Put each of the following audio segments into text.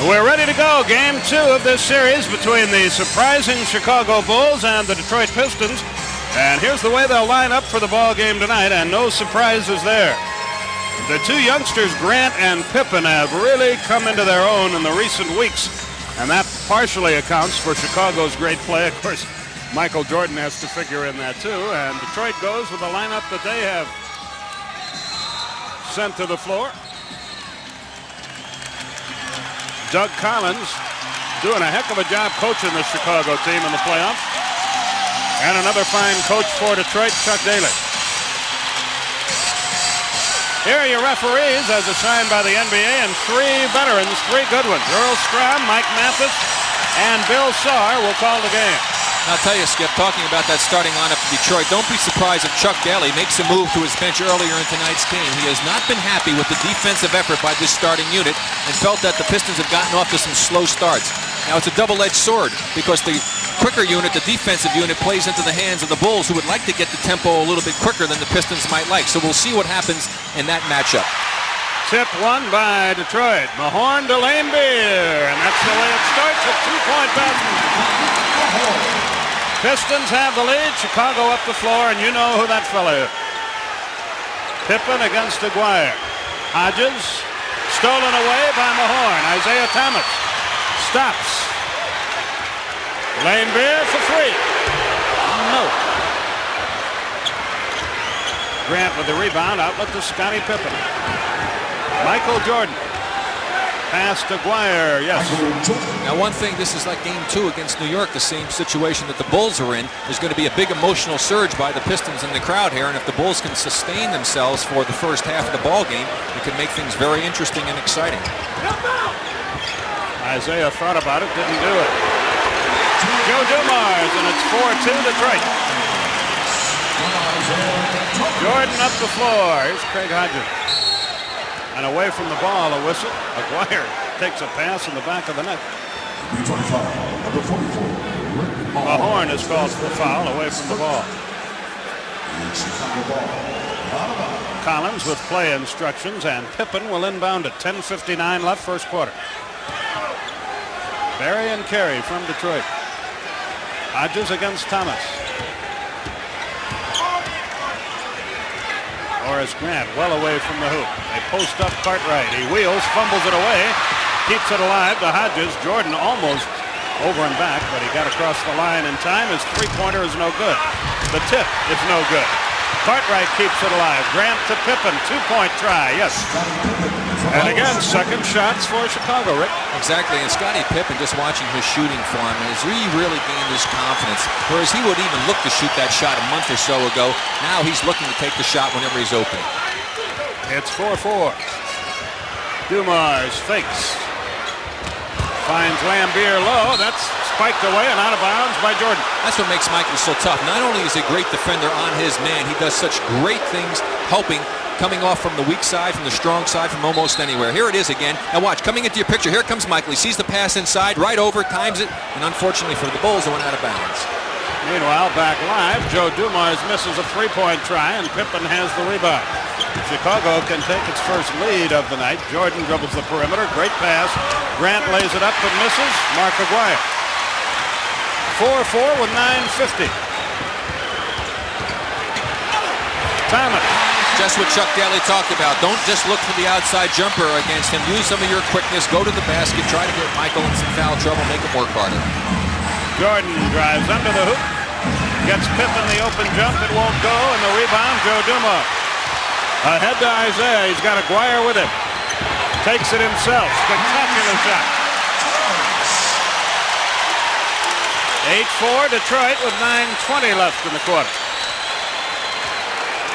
We're ready to go. Game 2 of this series between the surprising Chicago Bulls and the Detroit Pistons. And here's the way they'll line up for the ball game tonight, and no surprises there. The two youngsters, Grant and Pippen, have really come into their own in the recent weeks, and that partially accounts for Chicago's great play. Of course, Michael Jordan has to figure in that too, and Detroit goes with the lineup that they have sent to the floor. Doug Collins doing a heck of a job coaching the Chicago team in the playoffs. And another fine coach for Detroit, Chuck Daly. Here are your referees as assigned by the NBA, and three veterans, three good ones. Earl Strom, Mike Mathis, and Bill Saar will call the game. I'll tell you, Skip, talking about that starting lineup for Detroit, don't be surprised if Chuck Daly makes a move to his bench earlier in tonight's game. He has not been happy with the defensive effort by this starting unit and felt that the Pistons have gotten off to some slow starts. Now, it's a double-edged sword because the quicker unit, the defensive unit, plays into the hands of the Bulls, who would like to get the tempo a little bit quicker than the Pistons might like. So we'll see what happens in that matchup. Tip won by Detroit. Mahorn to Lane Beer, and that's the way it starts, a two-point basket. Pistons have the lead. Chicago up the floor, and you know who that fella is. Pippen against Aguirre. Hodges stolen away by Mahorn. Isaiah Thomas stops. Lane Beer for three. No. Grant with the rebound. Outlet to Scottie Pippen. Michael Jordan. Pass to Aguirre, yes. Now, one thing, this is like game 2 against New York, the same situation that the Bulls are in. There's going to be a big emotional surge by the Pistons in the crowd here, and if the Bulls can sustain themselves for the first half of the ball game, it can make things very interesting and exciting. Isaiah thought about it, didn't do it. Joe Dumars, and it's 4-2 Detroit. Jordan up the floor. Here's Craig Hodges. And away from the ball, a whistle. Aguirre takes a pass in the back of the net. Mahorn is called for a foul away from the ball. Collins with play instructions, and Pippen will inbound at 10:59 left, first quarter. Barry and Carey from Detroit. Hodges against Thomas. Horace Grant well away from the hoop. They post up Cartwright. He wheels, fumbles it away, keeps it alive to Hodges. Jordan almost over and back, but he got across the line in time. His three-pointer is no good. The tip is no good. Cartwright keeps it alive. Grant to Pippen, two-point try, yes. And again, second shots for Chicago, Rick. Exactly, and Scottie Pippen, just watching his shooting form, has really gained his confidence. Whereas he would even look to shoot that shot a month or so ago. Now he's looking to take the shot whenever he's open. It's 4-4. Dumars fakes. Finds Lambier low. That's spiked away and out of bounds by Jordan. That's what makes Michael so tough. Not only is he a great defender on his man, he does such great things helping, coming off from the weak side, from the strong side, from almost anywhere. Here it is again. Now watch, coming into your picture, here comes Michael. He sees the pass inside, right over, times it, and unfortunately for the Bulls, it went out of bounds. Meanwhile, back live, Joe Dumars misses a three-point try, and Pippen has the rebound. Chicago can take its first lead of the night. Jordan dribbles the perimeter, great pass. Grant lays it up but misses. Mark Aguirre. 4-4 with 9:50. Thomas. Just what Chuck Daly talked about. Don't just look for the outside jumper against him. Use some of your quickness. Go to the basket. Try to get Michael in some foul trouble. Make him work harder. Jordan drives under the hoop. Gets Pippen the open jump. It won't go. And the rebound, Joe Dumars. Ahead to Isaiah. He's got Aguirre with him. Takes it himself. Spectacular shot. 8-4 Detroit with 9:20 left in the quarter.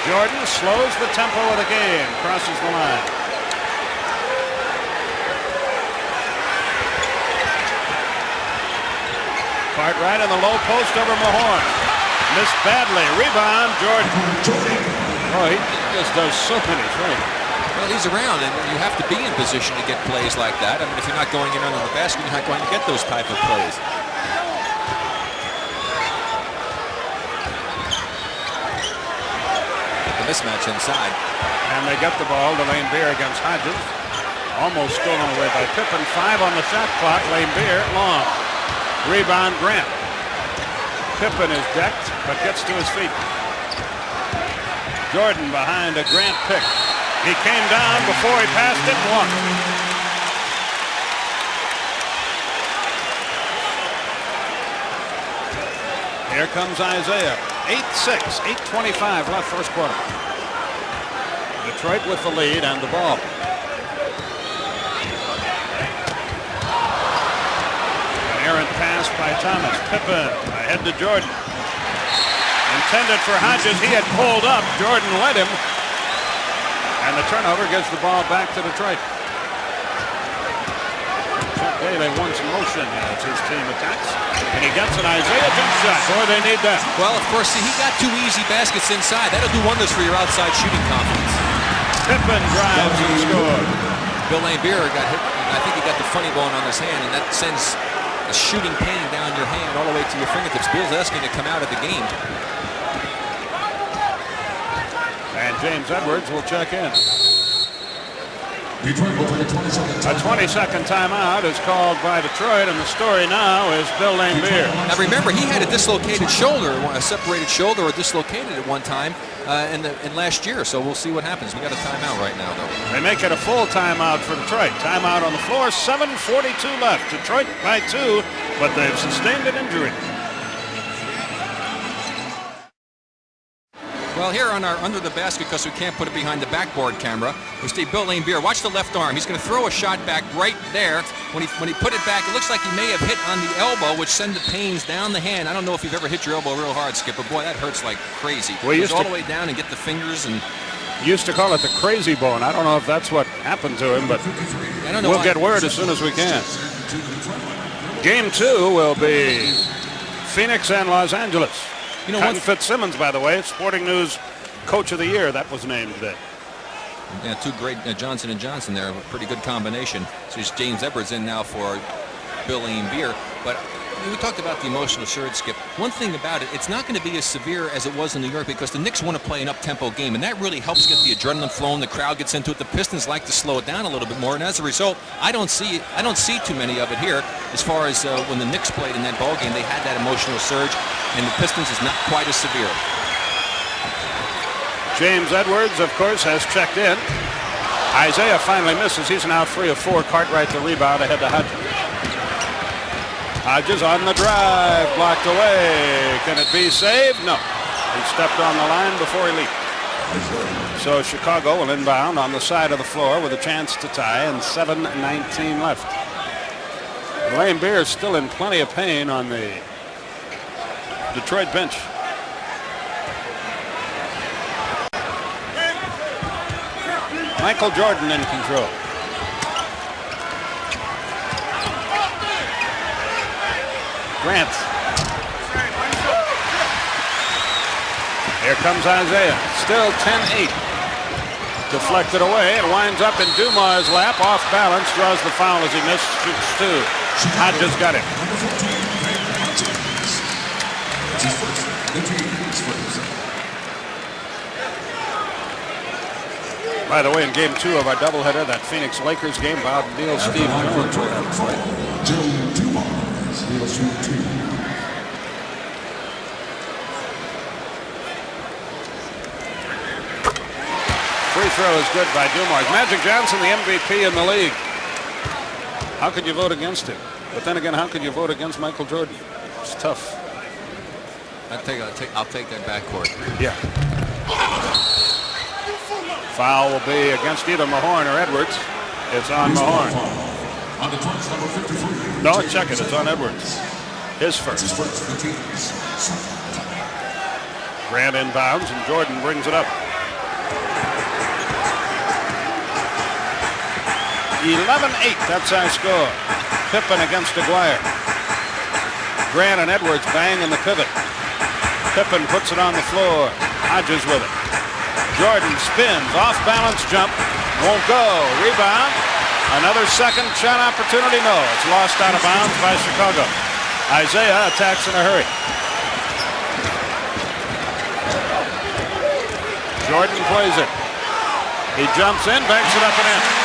Jordan slows the tempo of the game, crosses the line. Cartwright in the low post over Mahorn. Missed badly. Rebound, Jordan. Oh, he just does so many things. Well, he's around, and you have to be in position to get plays like that. I mean, if you're not going in under the basket, you're not going to get those type of plays. Mismatch inside. And they get the ball to Lane Beer against Hodges. Almost stolen away by Pippen. 5 on the shot clock. Laimbeer long. Rebound Grant. Pippen is decked, but gets to his feet. Jordan behind a Grant pick. He came down before he passed it and walked. Here comes Isaiah. 8-6, 8:25 left first quarter. Detroit with the lead and the ball. An errant pass by Thomas. Pippen ahead to Jordan. Intended for Hodges. He had pulled up. Jordan led him. And the turnover gives the ball back to Detroit. Chuck Daly wants motion as his team attacks. And he gets an Isaiah jump shot. Boy, they need that. Well, of course, see, he got 2 easy baskets inside. That'll do wonders for your outside shooting confidence. Pippen drives and scores. Bill Laimbeer got hit. I think he got the funny bone on his hand, and that sends a shooting pain down your hand all the way to your fingertips. Bill's asking to come out of the game. And James Edwards will check in. Detroit will take a 20-second timeout. A 20-second timeout is called by Detroit, and the story now is Bill Laimbeer. Now remember, he had a dislocated shoulder, a separated shoulder, or dislocated at one time in last year. So we'll see what happens. We got a timeout right now, though. They make it a full timeout for Detroit. Timeout on the floor. 7:42 left. Detroit by 2, but they've sustained an injury. Well, here on our Under the Basket, because we can't put it behind the backboard camera, we see Bill Laimbeer. Watch the left arm. He's going to throw a shot back right there. When he put it back, it looks like he may have hit on the elbow, which send the pains down the hand. I don't know if you've ever hit your elbow real hard, Skipper. Boy, that hurts like crazy. We used all the way down and get the fingers. And used to call it the crazy bone. I don't know if that's what happened to him, but we'll get word as soon as we can. Game 2 will be Phoenix and Los Angeles. You know, Cotton Fitzsimmons, by the way, Sporting News Coach of the Year. That was named today. Yeah, 2 great Johnson & Johnson there. A pretty good combination. So it's James Edwards in now for Bill Laimbeer. But we talked about the emotional surge, Skip. One thing about it, it's not going to be as severe as it was in New York because the Knicks want to play an up-tempo game, and that really helps get the adrenaline flowing. The crowd gets into it. The Pistons like to slow it down a little bit more, and as a result, I don't see too many of it here. As far as when the Knicks played in that ball game, they had that emotional surge, and the Pistons is not quite as severe. James Edwards, of course, has checked in. Isaiah finally misses. He's now 3 of 4. Cartwright the rebound ahead to Hodges. Hodges on the drive, blocked away. Can it be saved? No. He stepped on the line before he leaped. So Chicago will inbound on the side of the floor with a chance to tie, and 7:19 left. Laimbeer is still in plenty of pain on the Detroit bench. Michael Jordan in control. Grant. Here comes Isaiah. Still 10-8. Deflected away. It winds up in Dumas' lap. Off balance. Draws the foul as he missed. Shoots 2. Hodges got it. By the way, in Game 2 of our doubleheader, that Phoenix Lakers game, Bob Neal, Steve Jones will have to play. Free throw is good by Dumars. Magic Johnson, the MVP in the league. How could you vote against him? But then again, how could you vote against Michael Jordan? It's tough. I'll take that backcourt. Yeah. Foul will be against either Mahorn or Edwards. It's on Mahorn. No, check it. It's on Edwards. His first. Grant inbounds, and Jordan brings it up. 11-8. That's our score. Pippen against Aguirre. Grant and Edwards bang in the pivot. Pippen puts it on the floor. Hodges with it. Jordan spins, off balance jump, won't go. Rebound, another second shot opportunity. No, it's lost out of bounds by Chicago. Isaiah attacks in a hurry. Jordan plays it. He jumps in, banks it up and in.